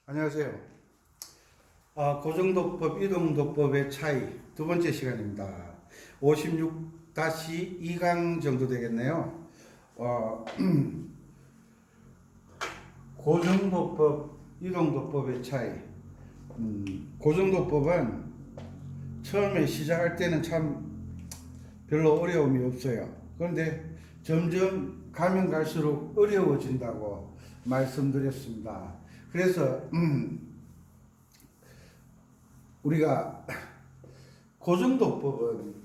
안녕하세요. 고정도법, 이동도법의 차이 두 번째 시간입니다. 56-2강 정도 되겠네요. 고정도법, 이동도법의 차이. 고정도법은 처음에 시작할 때는 참 별로 어려움이 없어요. 그런데 점점 가면 갈수록 어려워진다고 말씀드렸습니다. 그래서 우리가 고정도법은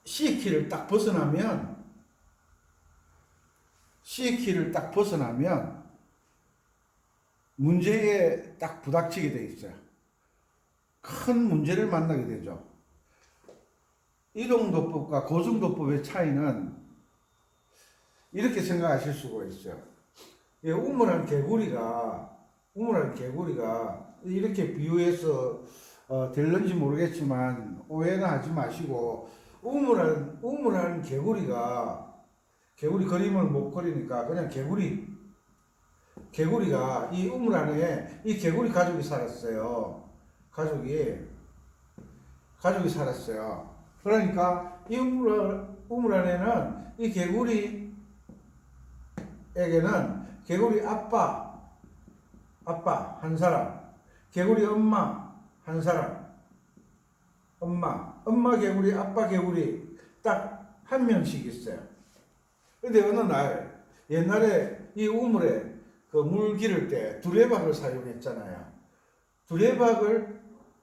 C키를 딱 벗어나면 문제에 딱 부닥치게 돼 있어요. 큰 문제를 만나게 되죠. 이동도법과 고정도법의 차이는 이렇게 생각하실 수가 있어요. 우물한 개구리가 이렇게 비유해서 될는지 모르겠지만 오해는 하지 마시고, 우물한 개구리 그림을 못 그리니까 그냥 개구리가 이 우물 안에 이 개구리 가족이 살았어요. 가족이 살았어요. 그러니까 이 우물 안에는 이 개구리에게는 개구리 아빠 한 사람, 개구리 엄마 한 사람, 엄마 개구리, 아빠 개구리 딱 한 명씩 있어요. 근데 어느 날, 옛날에 이 우물에 그 물 기를 때 두레박을 사용했잖아요.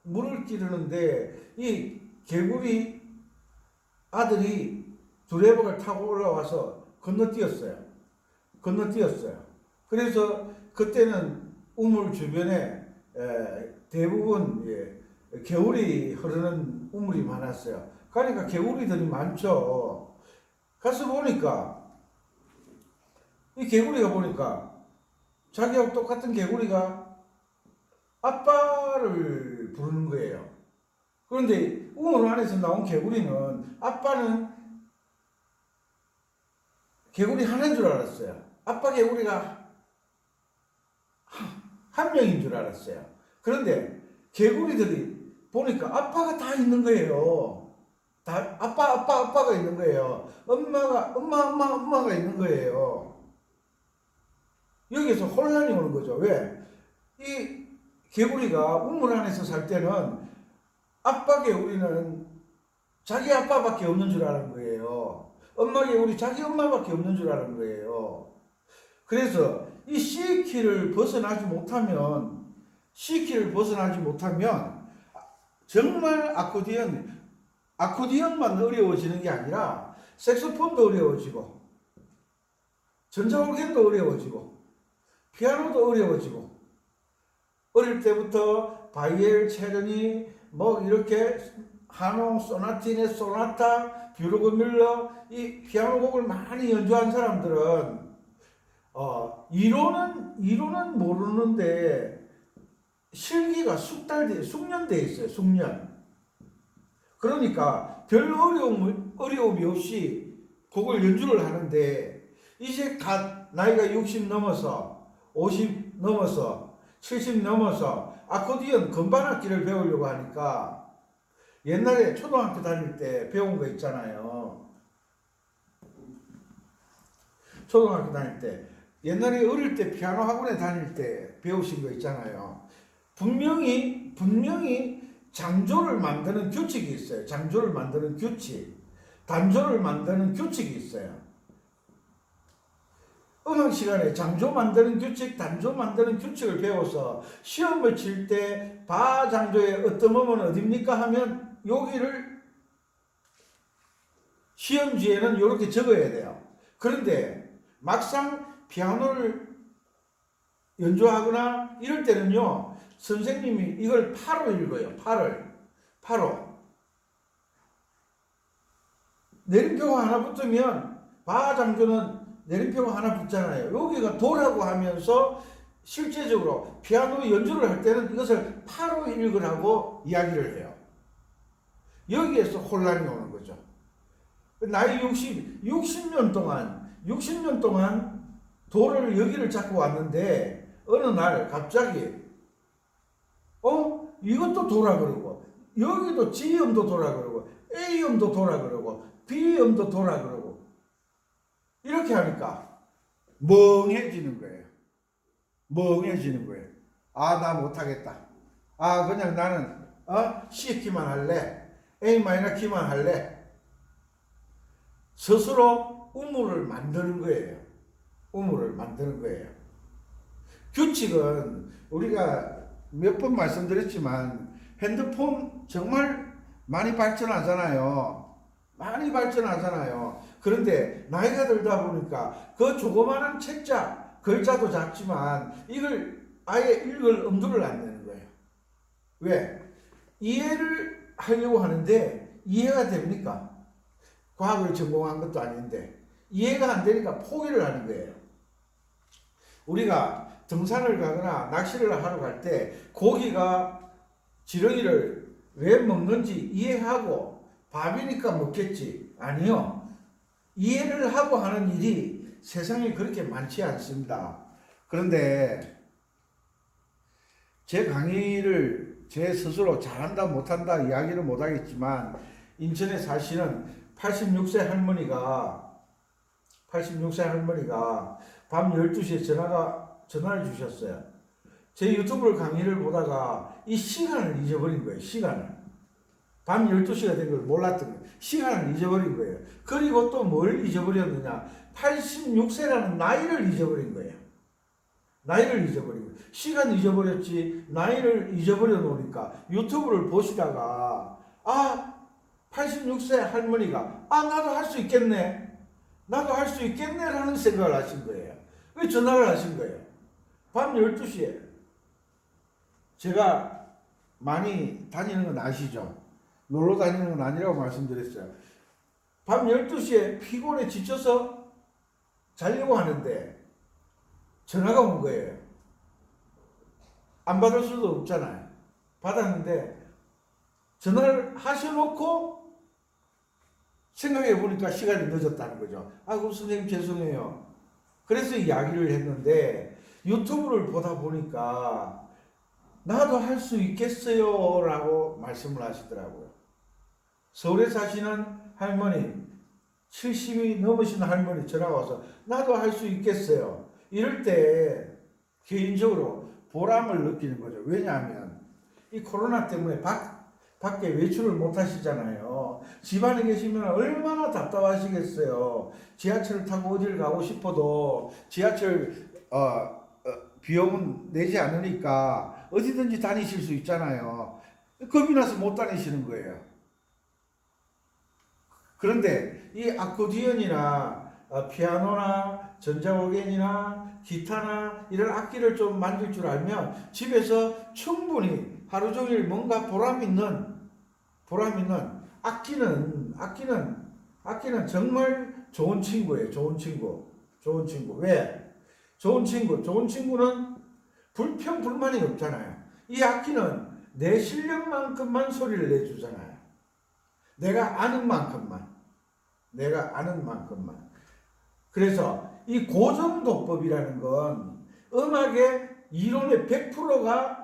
물을 기르는데 이 개구리 아들이 두레박을 타고 올라와서 건너뛰었어요. 그래서 그때는 우물 주변에 대부분 개울이 흐르는 우물이 많았어요. 그러니까 개구리들이 많죠. 가서 보니까 이 개구리가 자기하고 똑같은 개구리가 아빠를 부르는 거예요. 그런데 우물 안에서 나온 개구리는 아빠는 개구리 하나인 줄 알았어요. 아빠 개구리가 한 명인 줄 알았어요. 그런데 개구리들이 보니까 아빠가 다 있는 거예요. 다 아빠가 있는 거예요. 엄마가 있는 거예요. 여기서 혼란이 오는 거죠. 왜? 이 개구리가 우물 안에서 살 때는 아빠 개구리는 자기 아빠밖에 없는 줄 아는 거예요. 엄마 개구리 자기 엄마밖에 없는 줄 아는 거예요. 그래서 이 C키를 벗어나지 못하면 정말 아코디언만 어려워지는 게 아니라 색소폰도 어려워지고 전자올겐도 어려워지고 피아노도 어려워지고, 어릴 때부터 바이엘, 체르니, 이렇게 하농, 소나티네, 소나타, 뷰르그 밀러 이 피아노 곡을 많이 연주한 사람들은 이론은 모르는데 실기가 숙련돼 있어요. 숙련. 그러니까 별 어려움이 없이 곡을 연주를 하는데, 이제 나이가 60 넘어서 50 넘어서 70 넘어서 아코디언 건반악기를 배우려고 하니까, 옛날에 초등학교 다닐 때 배운 거 있잖아요. 초등학교 다닐 때, 옛날에 어릴 때 피아노 학원에 다닐 때 배우신 거 있잖아요. 분명히 장조를 만드는 규칙이 있어요. 장조를 만드는 규칙, 단조를 만드는 규칙이 있어요. 음악 시간에 장조 만드는 규칙, 단조 만드는 규칙을 배워서 시험을 칠 때 바 장조의 어떤 음은 어딥니까 하면 여기를 시험지에는 이렇게 적어야 돼요. 그런데 막상 피아노를 연주하거나 이럴 때는요, 선생님이 이걸 파로 읽어요. 파로. 내림표가 하나 붙으면 바 장조는 내림표가 하나 붙잖아요. 여기가 도라고 하면서 실제적으로 피아노 연주를 할 때는 이것을 파로 읽으라고 이야기를 해요. 여기에서 혼란이 오는 거죠. 나이 60년 동안 도를 여기를 잡고 왔는데 어느 날 갑자기 이것도 도라 그러고 여기도 G음도 도라 그러고 A음도 도라 그러고 B음도 도라 그러고 이렇게 하니까 멍해지는 거예요. 멍해지는 거예요. 아, 나 못하겠다. 아, 그냥 나는 C 키만 할래. A 마이너 키만 할래. 스스로 우물을 만드는 거예요. 우물을 만드는 거예요. 규칙은 우리가 몇 번 말씀드렸지만 핸드폰 정말 많이 발전하잖아요. 많이 발전하잖아요. 그런데 나이가 들다 보니까 그 조그마한 책자, 글자도 작지만 이걸 아예 읽을 엄두를 안 내는 거예요. 왜? 이해를 하려고 하는데 이해가 됩니까? 과학을 전공한 것도 아닌데 이해가 안 되니까 포기를 하는 거예요. 우리가 등산을 가거나 낚시를 하러 갈 때 고기가 지렁이를 왜 먹는지 이해하고 밥이니까 먹겠지. 아니요. 이해를 하고 하는 일이 세상에 그렇게 많지 않습니다. 그런데 제 강의를 제 스스로 잘한다 못한다 이야기를 못하겠지만 인천에 사시는 86세 할머니가 밤 12시에 전화를 주셨어요. 제 유튜브 강의를 보다가 이 시간을 잊어버린 거예요. 시간을. 밤 12시가 된 걸 몰랐던 거예요. 시간을 잊어버린 거예요. 그리고 또 뭘 잊어버렸느냐. 86세라는 나이를 잊어버린 거예요. 나이를 잊어버린 거예요. 시간 잊어버렸지 나이를 잊어버려 놓으니까 유튜브를 보시다가 86세 할머니가 나도 할 수 있겠네. 나도 할 수 있겠네라는 생각을 하신 거예요. 왜 전화를 하신 거예요? 밤 12시에. 제가 많이 다니는 건 아시죠? 놀러 다니는 건 아니라고 말씀드렸어요. 밤 12시에 피곤해 지쳐서 자려고 하는데 전화가 온 거예요. 안 받을 수도 없잖아요. 받았는데 전화를 하셔놓고 생각해 보니까 시간이 늦었다는 거죠. 그럼 선생님 죄송해요. 그래서 이야기를 했는데 유튜브를 보다 보니까 나도 할 수 있겠어요 라고 말씀을 하시더라고요. 서울에 사시는 할머니 70이 넘으신 할머니 전화가 와서 나도 할 수 있겠어요. 이럴 때 개인적으로 보람을 느끼는 거죠. 왜냐하면 이 코로나 때문에 밖에 외출을 못 하시잖아요. 집안에 계시면 얼마나 답답하시겠어요. 지하철을 타고 어디를 가고 싶어도 지하철 비용은 내지 않으니까 어디든지 다니실 수 있잖아요. 겁이 나서 못 다니시는 거예요. 그런데 이 아코디언이나 피아노나 전자오겐이나 기타나 이런 악기를 좀 만들 줄 알면 집에서 충분히 하루 종일 뭔가 보람 있는 악기는 정말 좋은 친구예요. 좋은 친구. 왜? 좋은 친구는 불평 불만이 없잖아요. 이 악기는 내 실력만큼만 소리를 내주잖아요. 내가 아는 만큼만. 그래서 이 고정도법이라는 건 음악의 이론의 100%가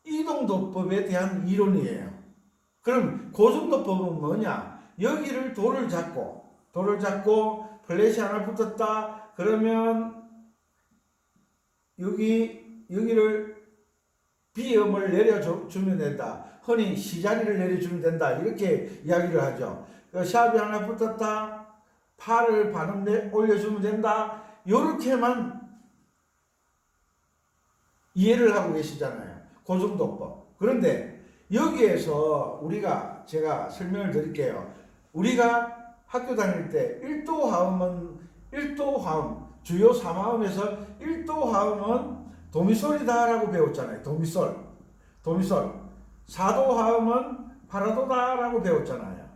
이동도법에 대한 이론이에요. 그럼 고정도법은 뭐냐? 여기를 돌을 잡고 플랫이 하나 붙었다. 그러면 여기를 B음을 내려주면 된다. 흔히 C자리를 내려주면 된다. 이렇게 이야기를 하죠. 샵이 하나 붙었다. 파를 반음 올려주면 된다. 이렇게만 이해를 하고 계시잖아요. 고정도법. 그런데 여기에서 제가 설명을 드릴게요. 우리가 학교 다닐 때 1도 화음은 주요 3화음에서 1도 화음은 도미솔이다라고 배웠잖아요. 도미솔. 4도 화음은 파라도다라고 배웠잖아요.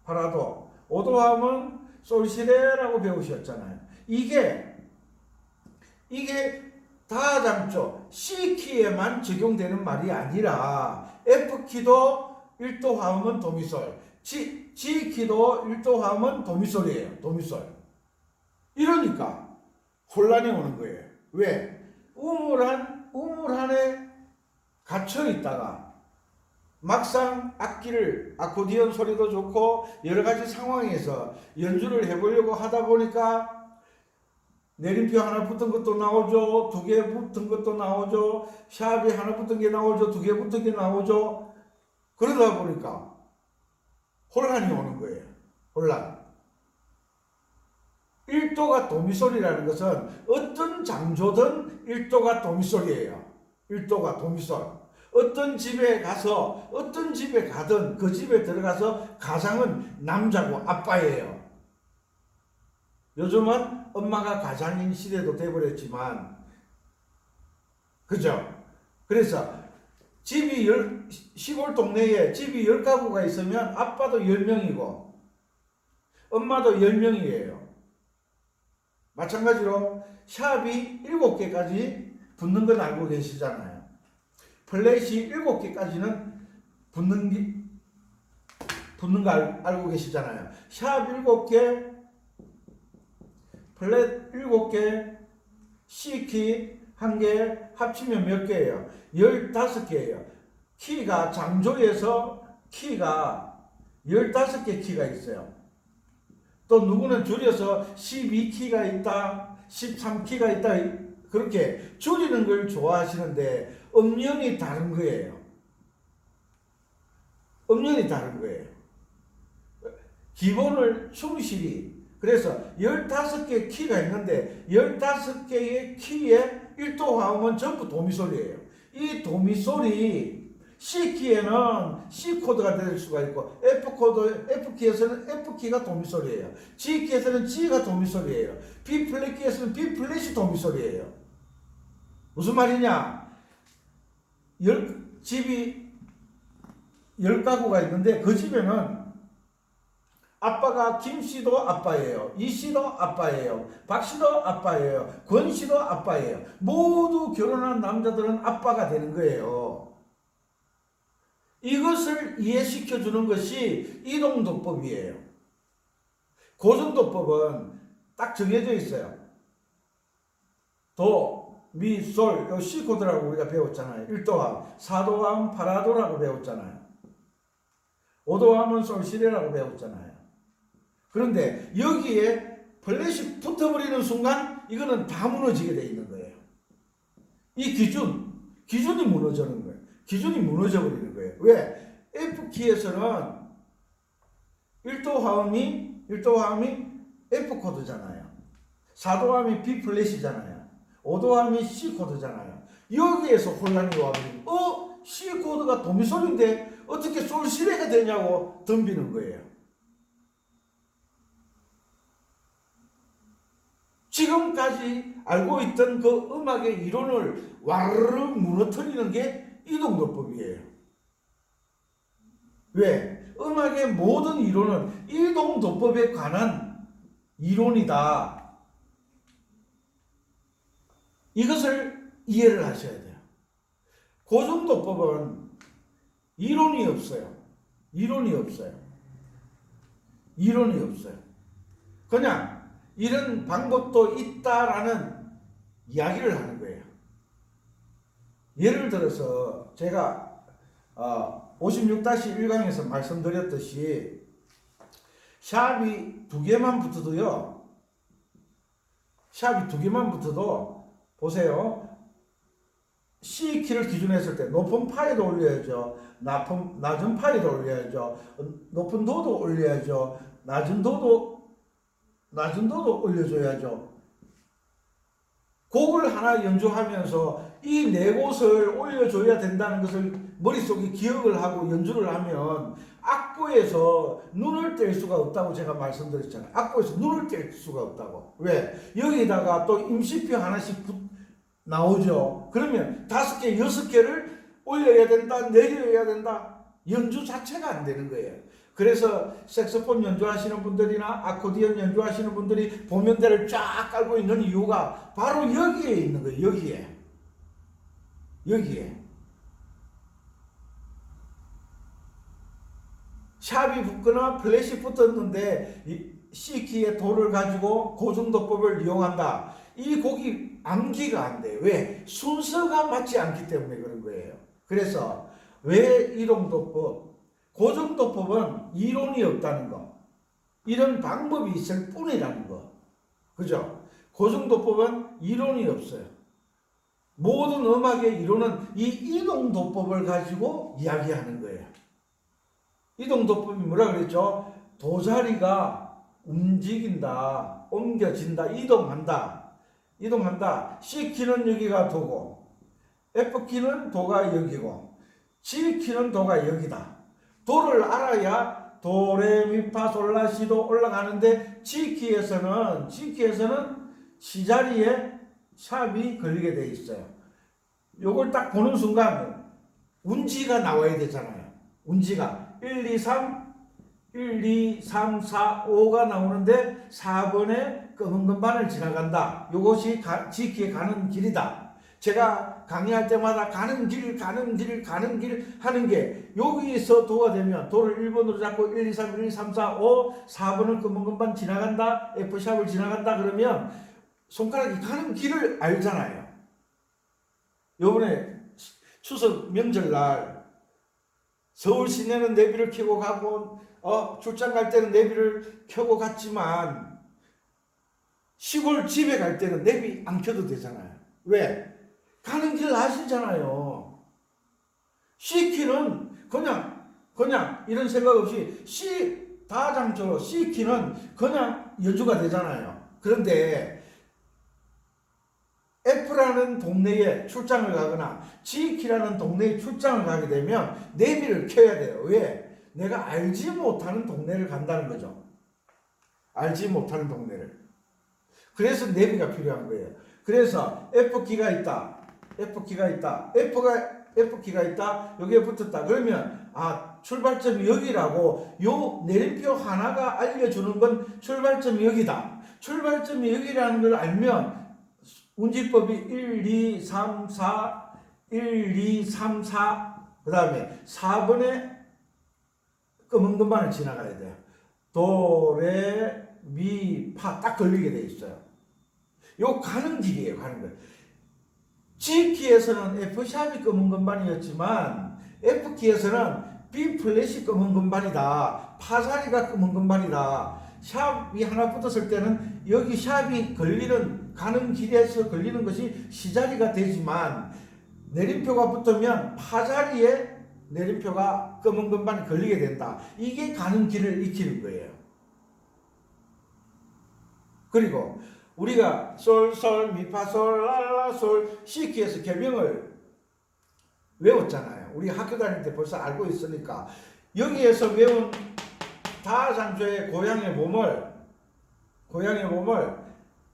파라도. 5도 화음은 솔시레라고 배우셨잖아요. 이게 다 잠죠. C키에만 적용되는 말이 아니라 F키도 1도 화음은 도미솔, G키도 1도 화음은 도미솔이에요. 도미솔. 이러니까 혼란이 오는 거예요. 왜? 우물 안에 갇혀 있다가 막상 아코디언 소리도 좋고 여러 가지 상황에서 연주를 해보려고 하다 보니까 내림표 하나 붙은 것도 나오죠. 두 개 붙은 것도 나오죠. 샵이 하나 붙은 게 나오죠. 두 개 붙은 게 나오죠. 그러다 보니까 혼란이 오는 거예요. 혼란. 1도가 도미솔이라는 것은 어떤 장조든 1도가 도미솔이에요. 1도가 도미솔. 어떤 집에 가서 어떤 집에 가든 그 집에 들어가서 가장은 남자고 아빠예요. 요즘은 엄마가 가장인 시대도 돼버렸지만 그죠? 그래서 시골 동네에 집이 10가구가 있으면 아빠도 10명이고 엄마도 10명이에요. 마찬가지로 샵이 7개까지 붙는 건 알고 계시잖아요. 플랫이 7개까지는 붙는 거 알고 계시잖아요. 샵 7개, 플랫 7개, C키 1개 합치면 몇 개예요? 15개예요. 키가 장조에서 키가 15개 키가 있어요. 또 누구는 줄여서 12키가 있다, 13키가 있다, 그렇게 줄이는 걸 좋아하시는데 음연이 다른 거예요. 음연이 다른 거예요. 기본을 충실히. 그래서 15개 키가 있는데 15개의 키에 1도 화음은 전부 도미솔이에요. 이 도미솔이 C키에는 C코드가 될 수가 있고 F키에서는 F키가 도미솔이에요. G키에서는 G가 도미솔이에요. B플랫키에서는 B플랫이 도미솔이에요. 무슨 말이냐? 집이 10가구가 있는데 그 집에는 아빠가 김씨도 아빠예요. 이씨도 아빠예요. 박씨도 아빠예요. 권씨도 아빠예요. 모두 결혼한 남자들은 아빠가 되는 거예요. 이것을 이해시켜 주는 것이 이동도법이에요. 고정도법은 딱 정해져 있어요. 도, 미, 솔, 요 C코드라고 우리가 배웠잖아요. 1도함, 4도함, 파라도라고 배웠잖아요. 5도함은 솔시레라고 배웠잖아요. 그런데 여기에 플랫이 붙어버리는 순간 이거는 다 무너지게 돼 있는 거예요. 이 기준이 무너지는 거예요. 기준이 무너져 버리는 거예요. 왜? F키에서는 1도 화음이 F코드잖아요. 4도 화음이 B플랫이잖아요. 5도 화음이 C코드잖아요. 여기에서 혼란이 와버리는 C코드가 도미솔인데 어떻게 솔시레가 되냐고 덤비는 거예요. 지금까지 알고 있던 그 음악의 이론을 와르르 무너뜨리는 게 이동도법이에요. 왜? 음악의 모든 이론은 이동도법에 관한 이론이다. 이것을 이해를 하셔야 돼요. 고정도법은 이론이 없어요. 이론이 없어요. 그냥 이런 방법도 있다라는 이야기를 하는 거예요. 예를 들어서 제가 56-1강에서 말씀드렸듯이 샵이 2개만 붙어도 보세요. C키를 기준했을 때 높은 파에도 올려야죠. 낮은 파에도 올려야죠. 높은 도도 올려야죠. 낮은 도도 올려줘야죠. 곡을 하나 연주하면서 이 네 곳을 올려줘야 된다는 것을 머릿속에 기억을 하고 연주를 하면 악보에서 눈을 뗄 수가 없다고 제가 말씀드렸잖아요. 악보에서 눈을 뗄 수가 없다고. 왜? 여기다가 또 임시표 하나씩 나오죠. 그러면 5개, 6개를 올려야 된다, 내려야 된다. 연주 자체가 안 되는 거예요. 그래서 색소폰 연주하시는 분들이나 아코디언 연주하시는 분들이 보면대를 쫙 깔고 있는 이유가 바로 여기에 있는 거예요. 여기에. 샵이 붙거나 플랫이 붙었는데 C키의 도를 가지고 고중도법을 이용한다. 이 곡이 암기가 안 돼. 왜? 순서가 맞지 않기 때문에 그런 거예요. 그래서 왜 이동도법, 고중도법은 이론이 없다는 거. 이런 방법이 있을 뿐이라는 거. 그죠? 고중도법은 이론이 없어요. 모든 음악의 이론은 이 이동도법을 가지고 이야기하는 거예요. 이동도법이 뭐라 그랬죠? 도자리가 움직인다, 옮겨진다, 이동한다. C키는 여기가 도고, F키는 도가 여기고, G키는 도가 여기다. 도를 알아야 도레미파솔라시도 올라가는데 G키에서는 C자리에 샵이 걸리게 돼 있어요. 요걸 딱 보는 순간 운지가 나와야 되잖아요. 운지가 1, 2, 3, 5가 나오는데 4번에 검은 건반을 지나간다. 요것이 G키에 가는 길이다. 제가 강의할 때마다 가는 길 하는 게 여기서 도가 되면 도를 1번으로 잡고 1, 2, 3, 1, 2, 3, 4, 5, 4번은 검은 건반 지나간다. F샵을 지나간다 그러면 손가락이 가는 길을 알잖아요. 요번에 추석 명절날 서울 시내는 내비를 켜고 가고 출장 갈 때는 내비를 켜고 갔지만 시골 집에 갈 때는 내비 안 켜도 되잖아요. 왜? 가는 길 아시잖아요. C키는 그냥 이런 생각 없이 다장처럼 C키는 그냥 연주가 되잖아요. 그런데 F라는 동네에 출장을 가거나 G키라는 동네에 출장을 가게 되면 내비를 켜야 돼요. 왜? 내가 알지 못하는 동네를 간다는 거죠. 알지 못하는 동네를. 그래서 내비가 필요한 거예요. 그래서 F키가 있다. F키가 있다. 여기에 붙었다. 그러면 출발점이 여기라고 요 내림표 하나가 알려주는 건 출발점이 여기다. 출발점이 여기라는 걸 알면 운지법이 1, 2, 3, 4, 그 다음에 4번에 검은 건반을 지나가야 돼요. 도, 레, 미, 파 딱 걸리게 돼 있어요. 요 가는 길이에요. 가는 거. G키에서는 F샵이 검은 건반이었지만 F키에서는 B 플랫이 검은 건반이다. 파자리가 검은 건반이다. 샵이 하나 붙었을 때는 여기 샵이 가는 길에서 걸리는 것이 C자리가 되지만 내림표가 붙으면 파자리에 내림표가 검은 건반이 걸리게 된다. 이게 가는 길을 익히는 거예요. 그리고 우리가 솔, 미파, 솔, 랄라, 솔, C키에서 개명을 외웠잖아요. 우리 학교 다닐 때 벌써 알고 있으니까 여기에서 외운 다장조의 고향의 몸을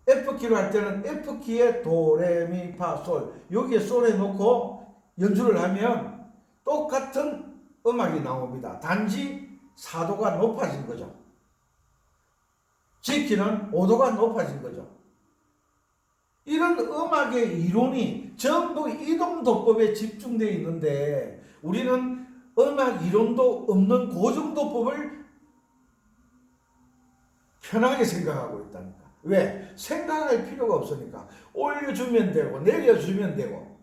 F키로 할 때는 F키에 도, 레, 미, 파, 솔 여기에 솔에 놓고 연주를 하면 똑같은 음악이 나옵니다. 단지 4도가 높아진 거죠. G키는 5도가 높아진 거죠. 이런 음악의 이론이 전부 이동도법에 집중되어 있는데 우리는 음악 이론도 없는 고중도법을 편하게 생각하고 있다니까. 왜? 생각할 필요가 없으니까. 올려주면 되고 내려주면 되고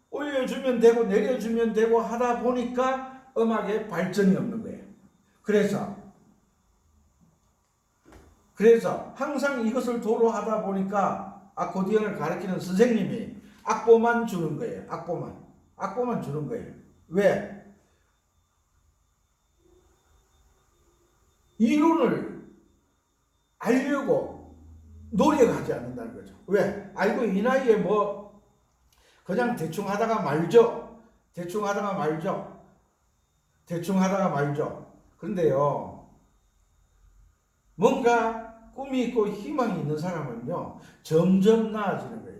올려주면 되고 내려주면 되고 하다 보니까 음악에 발전이 없는 거예요. 그래서 항상 이것을 도로 하다 보니까 아코디언을 가르치는 선생님이 악보만 주는 거예요. 악보만 주는 거예요. 왜? 이론을 알려고 노력하지 않는다는 거죠. 왜? 알고 이 나이에 그냥 대충 하다가 말죠. 그런데요, 뭔가 꿈이 있고 희망이 있는 사람은요, 점점 나아지는 거예요.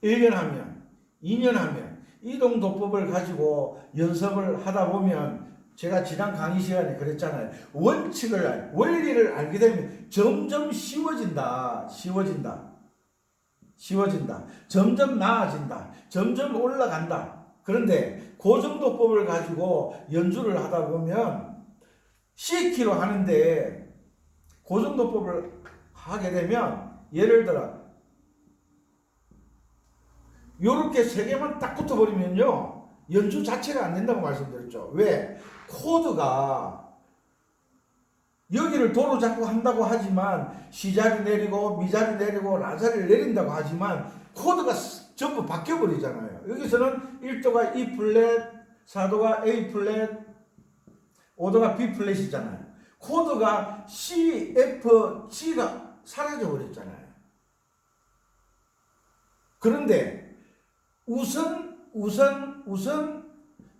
1년 하면, 2년 하면, 이동도법을 가지고 연습을 하다 보면, 제가 지난 강의 시간에 그랬잖아요. 원리를 알게 되면 점점 쉬워진다. 점점 나아진다. 점점 올라간다. 그런데 고정도법을 가지고 연주를 하다 보면 C키로 하는데 고정도법을 하게 되면 예를 들어 요렇게 세 개만 딱 붙어버리면요 연주 자체가 안 된다고 말씀드렸죠. 왜? 코드가 여기를 도로 잡고 한다고 하지만 C자리 내리고 미자리 내리고 라자리를 내린다고 하지만 코드가 전부 바뀌어 버리잖아요. 여기서는 1도가 E 플랫, 4도가 A 플랫, 5도가 B 플랫이잖아요. 코드가 C, F, G가 사라져 버렸잖아요. 그런데 우선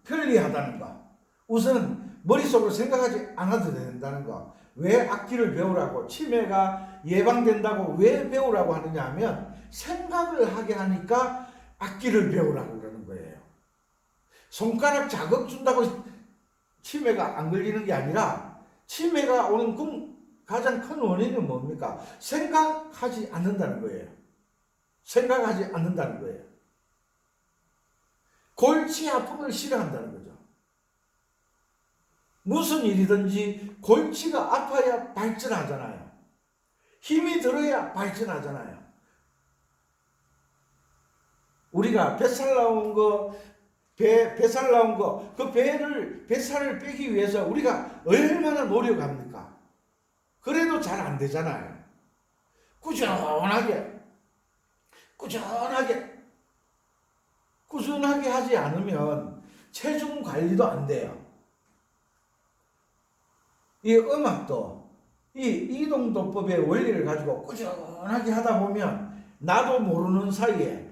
편리하다는 거, 우선 머릿속으로 생각하지 않아도 된다는 거. 왜 악기를 배우라고, 치매가 예방된다고 왜 배우라고 하느냐 하면 생각을 하게 하니까 악기를 배우라고 그러는 거예요. 손가락 자극 준다고 치매가 안 걸리는 게 아니라 치매가 오는 가장 큰 원인은 뭡니까? 생각하지 않는다는 거예요. 생각하지 않는다는 거예요. 골치 아픔을 싫어한다는 거죠. 무슨 일이든지 골치가 아파야 발전하잖아요. 힘이 들어야 발전하잖아요. 우리가 뱃살 나온 거, 뱃살 나온 거, 그 뱃살을 빼기 위해서 우리가 얼마나 노력합니까? 그래도 잘 안 되잖아요. 꾸준하게 하지 않으면 체중 관리도 안 돼요. 이 음악도 이 이동도법의 원리를 가지고 꾸준하게 하다 보면 나도 모르는 사이에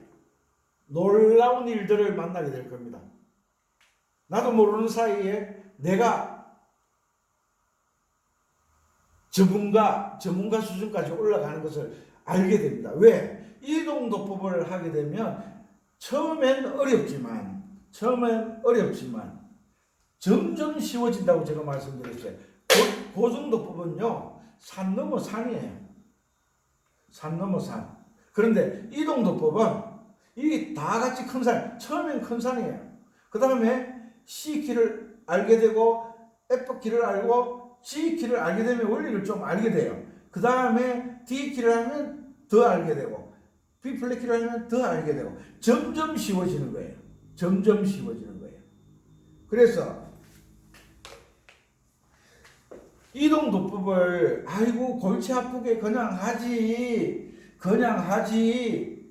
놀라운 일들을 만나게 될 겁니다. 나도 모르는 사이에 내가 전문가 수준까지 올라가는 것을 알게 됩니다. 왜? 이동도법을 하게 되면 처음엔 어렵지만 점점 쉬워진다고 제가 말씀드렸어요. 고정도법은요 산 넘어 산이에요. 산 넘어 산. 그런데 이동도법은 이 다 같이 큰 산, 처음엔 큰 산이에요. 그 다음에 C키를 알게 되고 F키를 알고 G키를 알게 되면 원리를 좀 알게 돼요. 그 다음에 D키를 하면 더 알게 되고 B 플랫키를 하면 더 알게 되고 점점 쉬워지는 거예요. 점점 쉬워지는 거예요. 그래서 이동도법을 아이고 골치 아프게 그냥 하지.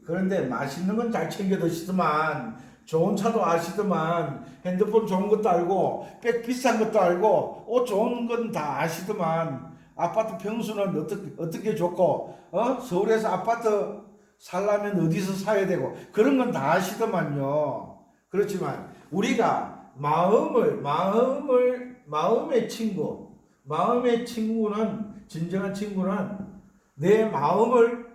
그런데 맛있는 건 잘 챙겨 드시더만, 좋은 차도 아시더만, 핸드폰 좋은 것도 알고, 백 비싼 것도 알고, 옷 좋은 건 다 아시더만, 아파트 평수는 어떻게 좋고, 서울에서 아파트 살려면 어디서 사야 되고, 그런 건 다 아시더만요. 그렇지만 우리가 마음의 친구는, 진정한 친구는 내 마음을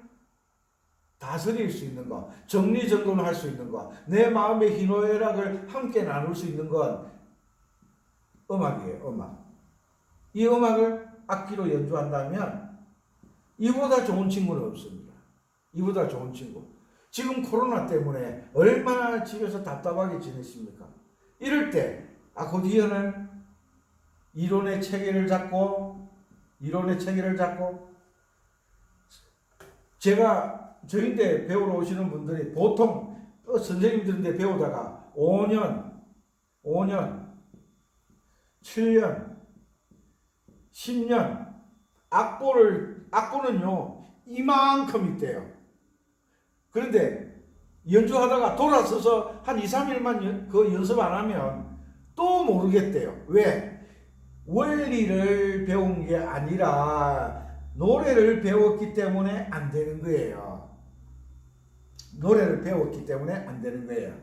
다스릴 수 있는 것, 정리정돈할 수 있는 것, 내 마음의 희노애락을 함께 나눌 수 있는 건 음악이에요. 음악. 이 음악을 악기로 연주한다면 이보다 좋은 친구는 없습니다. 이보다 좋은 친구. 지금 코로나 때문에 얼마나 집에서 답답하게 지냈습니까? 이럴 때 아코디언을 이론의 체계를 잡고 제가 저희인데 배우러 오시는 분들이 보통 선생님들인데 배우다가 5년, 7년, 10년 악보는요 이만큼 있대요. 그런데 연주하다가 돌아서서 한 2, 3일만 그 연습 안 하면 또 모르겠대요. 왜? 원리를 배운 게 아니라 노래를 배웠기 때문에 안 되는 거예요. 노래를 배웠기 때문에 안 되는 거예요.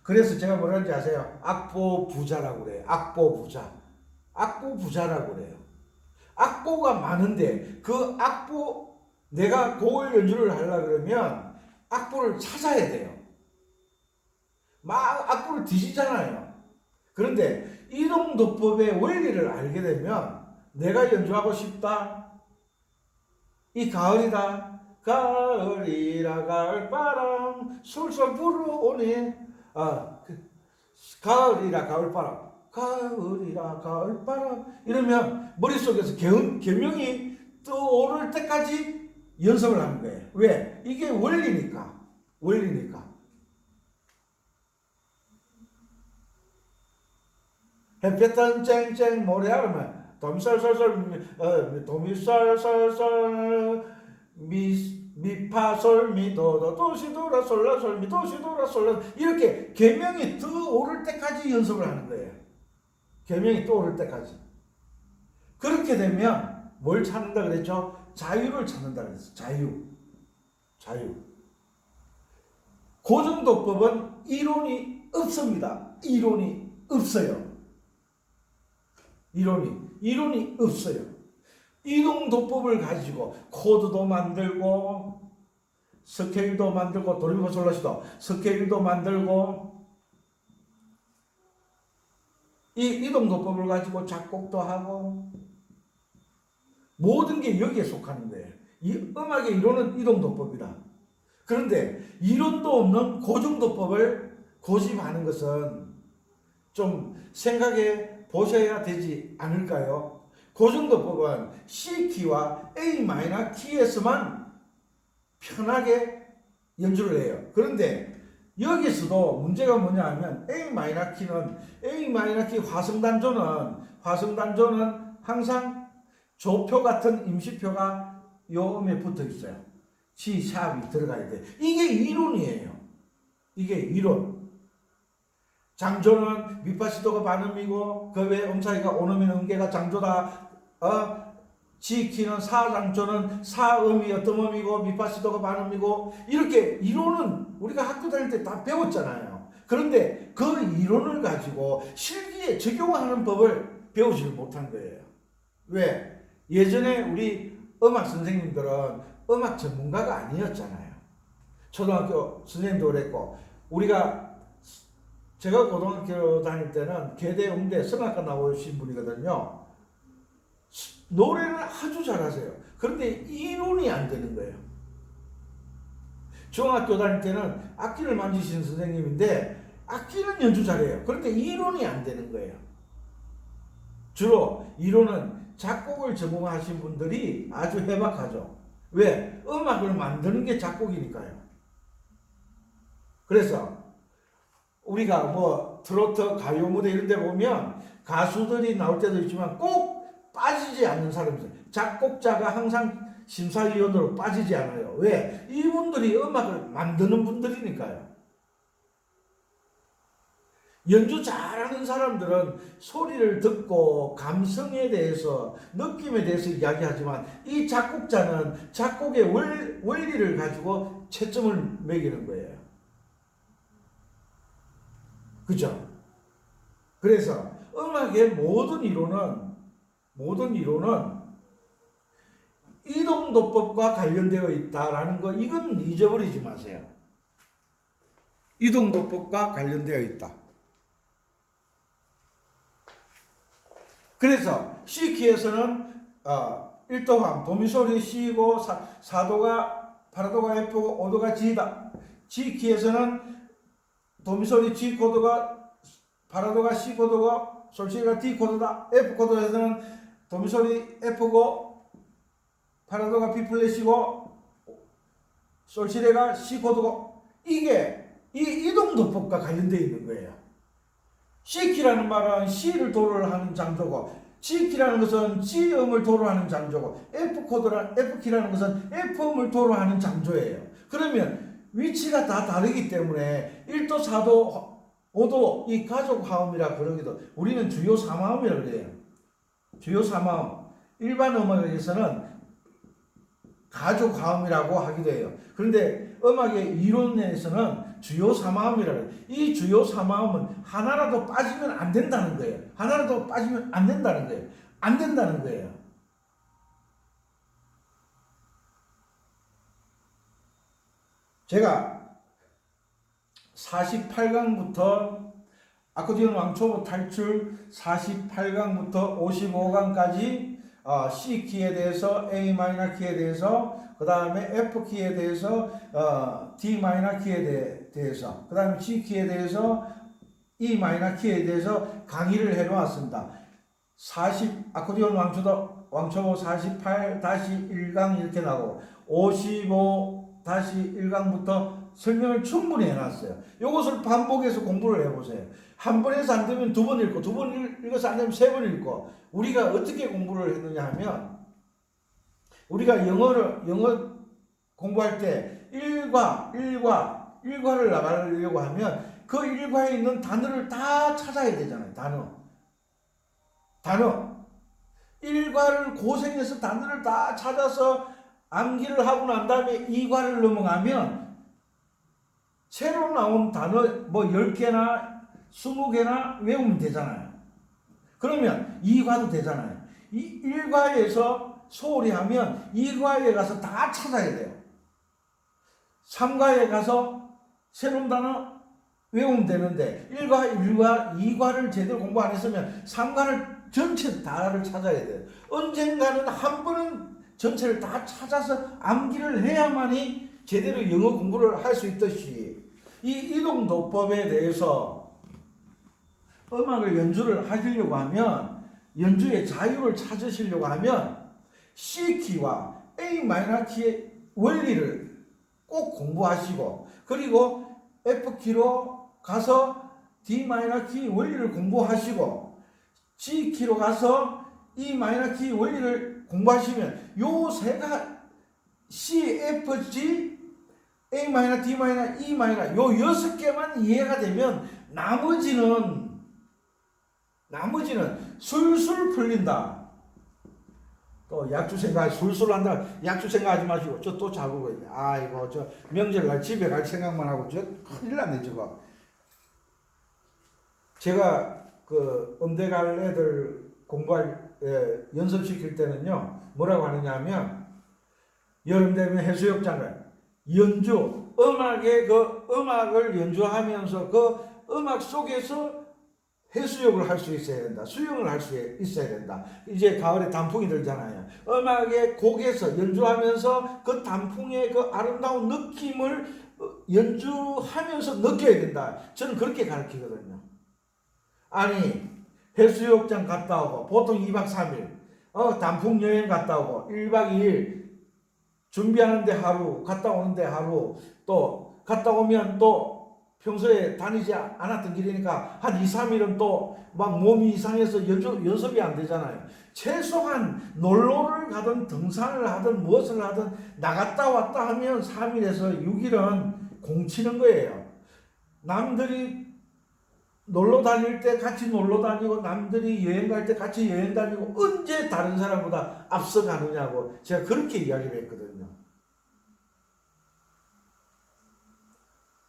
그래서 제가 뭐라는지 아세요? 악보 부자라고 그래요. 악보 부자라고 그래요. 악보가 많은데 그 악보, 내가 곡을 연주를 하려고 그러면 악보를 찾아야 돼요. 막 악보를 뒤지잖아요. 그런데 이동도법의 원리를 알게 되면 내가 연주하고 싶다. 이 가을이다. 가을이라 가을바람 솔솔 불어오네. 가을이라 가을바람 가을이라 가을바람 이러면 머릿속에서 계명이 떠오를 때까지 연습을 하는 거예요. 왜? 이게 원리니까. 햇볕은 쨍쨍 모래하면 도미솔솔솔 도미솔솔솔 미파솔 미도도 도시도라 솔라솔 미도시도라 솔라 이렇게 계명이 떠오를 때까지 연습을 하는 거예요. 계명이 떠오를 때까지. 그렇게 되면 뭘 찾는다 그랬죠? 자유를 찾는다 그랬어요. 자유. 고정도법은 이론이 없습니다. 이론이 없어요. 이동도법을 가지고 코드도 만들고 스케일도 만들고 도리미파솔라시도 스케일도 만들고 이 이동도법을 가지고 작곡도 하고 모든 게 여기에 속하는 거예요. 이 음악의 이론은 이동도법이다. 그런데 이론도 없는 고정도법을 고집하는 것은 좀 생각해 보셔야 되지 않을까요? 고정도법은 C키와 A 마이너 키에서만 편하게 연주를 해요. 그런데 여기서도 문제가 뭐냐 하면 A 마이너 키 화성단조는 항상 조표 같은 임시표가 요 음에 붙어 있어요. C 샵이 들어가야 돼. 이게 이론이에요. 이게 이론. 장조는 미파시도가 반음이고 그 외에 음사이가 오음인 음계가 장조다. G키는 사장조는 사음이 어떤 음이고 미파시도가 반음이고 이렇게 이론은 우리가 학교 다닐 때 다 배웠잖아요. 그런데 그 이론을 가지고 실기에 적용하는 법을 배우지 못한 거예요. 왜? 예전에 우리 음악 선생님들은 음악 전문가가 아니었잖아요. 초등학교 선생님도 그랬고 제가 고등학교 다닐 때는 계대, 음대, 성악과 나오신 분이거든요. 노래를 아주 잘하세요. 그런데 이론이 안 되는 거예요. 중학교 다닐 때는 악기를 만지시는 선생님인데 악기는 연주 잘해요. 그런데 이론이 안 되는 거예요. 주로 이론은 작곡을 전공하신 분들이 아주 해박하죠. 왜? 음악을 만드는 게 작곡이니까요. 그래서 우리가 뭐 트로트 가요 무대 이런 데 보면 가수들이 나올 때도 있지만 꼭 빠지지 않는 사람이죠. 작곡자가 항상 심사위원으로 빠지지 않아요. 왜? 이분들이 음악을 만드는 분들이니까요. 연주 잘하는 사람들은 소리를 듣고 감성에 대해서 느낌에 대해서 이야기하지만 이 작곡자는 작곡의 원리를 가지고 채점을 매기는 거예요. 그죠? 그래서 음악의 모든 이론은 이동도법과 관련되어 있다라는 거 이건 잊어버리지 마세요. 이동도법과 관련되어 있다. 그래서 C키에서는 1도함 도미솔이 C이고 4도가 파라도가 F고 5도가 G다. G키에서는 도미솔이 G 코드가 파라도가 C 코드고 솔시가 D 코드다. F 코드에서는 도미솔이 F고 파라도가 B 플랫이고 솔시레가 C 코드고 이게 이 이동도법과 관련되어 있는 거예요. C키라는 말은 C를 도를 하는 장조고 G키라는 것은 G음을 도로 하는 장조고 F키라는 것은 F음을 도로 하는 장조예요. 그러면 위치가 다 다르기 때문에 1도, 4도, 5도 이 가족 화음이라 그러기도 우리는 주요 3화음이라고 그래요. 주요 3화음. 일반 음악에서는 가족 화음이라고 하기도 해요. 그런데 음악의 이론에서는 주요 3화음이라고 해요. 이 주요 3화음은 하나라도 빠지면 안 된다는 거예요. 하나라도 빠지면 안 된다는 거예요. 안 된다는 거예요. 제가 48강부터 아코디언 왕초보 탈출 48강부터 55강까지 C키에 대해서 A 마이너 키에 대해서 그 다음에 F 키에 대해서 D 마이너 키에 대해서 그 다음에 G 키에 대해서 E 마이너 키에 대해서 강의를 해 놓았습니다. 아코디언 왕초보 48-1강 이렇게 나오고 55-1강부터 설명을 충분히 해놨어요. 이것을 반복해서 공부를 해보세요. 한 번 해서 안 되면 두 번 읽고, 두 번 읽어서 안 되면 세 번 읽고. 우리가 어떻게 공부를 했느냐 하면, 우리가 영어 공부할 때 일과를 나가려고 하면 그 일과에 있는 단어를 다 찾아야 되잖아요. 단어. 일과를 고생해서 단어를 다 찾아서 암기를 하고 난 다음에 이과를 넘어가면 새로 나온 단어 뭐 10개나 20개나 외우면 되잖아요. 그러면 이과도 되잖아요. 이 1과에서 소홀히 하면 2과에 가서 다 찾아야 돼요. 3과에 가서 새로운 단어 외우면 되는데 1과, 2과를 제대로 공부 안 했으면 3과를 전체 다를 찾아야 돼요. 언젠가는 한 번은 전체를 다 찾아서 암기를 해야만이 제대로 영어 공부를 할 수 있듯이 이 이동도법에 대해서 음악을 연주를 하시려고 하면, 연주의 자유를 찾으시려고 하면 C키와 A 마이너 키의 원리를 꼭 공부하시고, 그리고 F키로 가서 D 마이너 키 원리를 공부하시고, G키로 가서 E 마이너 키 원리를 공부하시면 요 세가 C, F, G, A 마이너, D 마이너, E 마이너 요 6개만 이해가 되면 나머지는 술술 풀린다. 또 약주 생각 술술 한다. 약주 생각하지 마시고 저 또 자고 있네. 아이고 저 명절날 집에 갈 생각만 하고 저 큰일 났네 저거. 제가 그 음대 갈 애들 공부할 연습시킬 때는요 뭐라고 하느냐 하면, 여름 되면 해수욕장을 음악을 연주하면서 그 음악 속에서 해수욕을 할 수 있어야 된다. 수영을 할 수 있어야 된다. 이제 가을에 단풍이 들잖아요. 음악의 곡에서 연주하면서 그 단풍의 그 아름다운 느낌을 연주하면서 느껴야 된다. 저는 그렇게 가르치거든요. 아니 해수욕장 갔다 오고 보통 2박 3일 단풍 여행 갔다 오고 1박 2일 준비하는데 하루, 갔다 오는데 하루, 또 갔다 오면 또 평소에 다니지 않았던 길이니까 한 2, 3일은 또 막 몸이 이상해서 연습이 안 되잖아요. 최소한 놀러를 가든 등산을 하든 무엇을 하든 나갔다 왔다 하면 3일에서 6일은 공치는 거예요. 남들이 놀러 다닐 때 같이 놀러 다니고, 남들이 여행 갈 때 같이 여행 다니고, 언제 다른 사람보다 앞서가느냐고 제가 그렇게 이야기를 했거든요.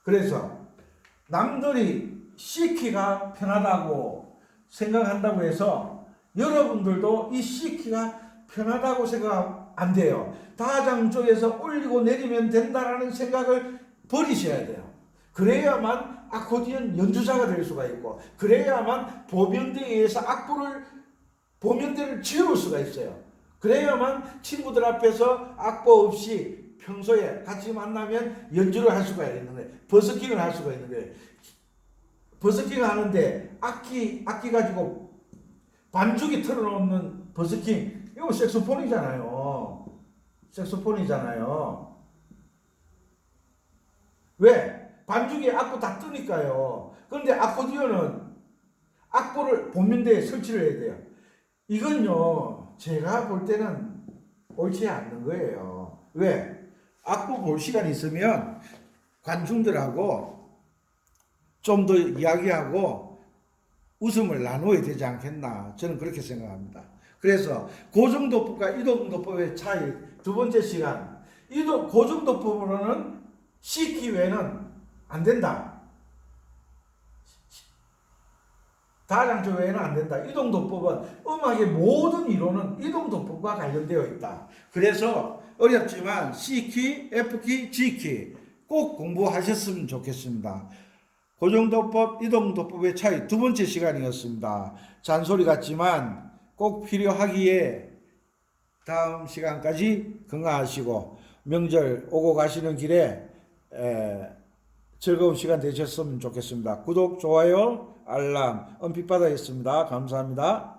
그래서 남들이 C키가 편하다고 생각한다고 해서 여러분들도 이 C키가 편하다고 생각 안 돼요. 다장 쪽에서 올리고 내리면 된다라는 생각을 버리셔야 돼요. 그래야만 아코디언 연주자가 될 수가 있고, 그래야만 보면대에 의해서 보면대를 지을 수가 있어요. 그래야만 친구들 앞에서 악보 없이 평소에 같이 만나면 연주를 할 수가 있는 거예요. 버스킹을 할 수가 있는 거예요. 버스킹 하는데 악기 가지고 반주기 틀어놓는 버스킹, 이거 색소폰이잖아요. 왜? 반주기에 악보 다 뜨니까요. 그런데 아코디언은 악보를 보면대에 설치를 해야 돼요. 이건요 제가 볼 때는 옳지 않는 거예요. 왜? 악보 볼 시간이 있으면 관중들하고 좀 더 이야기하고 웃음을 나눠야 되지 않겠나, 저는 그렇게 생각합니다. 그래서 고정도법과 이동도법의 차이, 두 번째 시간, 고정도법으로는 C키 외에는 안 된다. 다장조 외에는 안 된다. 이동도법은 음악의 모든 이론은 이동도법과 관련되어 있다. 그래서 어렵지만 C키, F키, G키 꼭 공부하셨으면 좋겠습니다. 고정도법, 이동도법의 차이, 두 번째 시간이었습니다. 잔소리 같지만 꼭 필요하기에 다음 시간까지 건강하시고 명절 오고 가시는 길에 즐거운 시간 되셨으면 좋겠습니다. 구독, 좋아요 알람, 은빛바다였습니다. 감사합니다.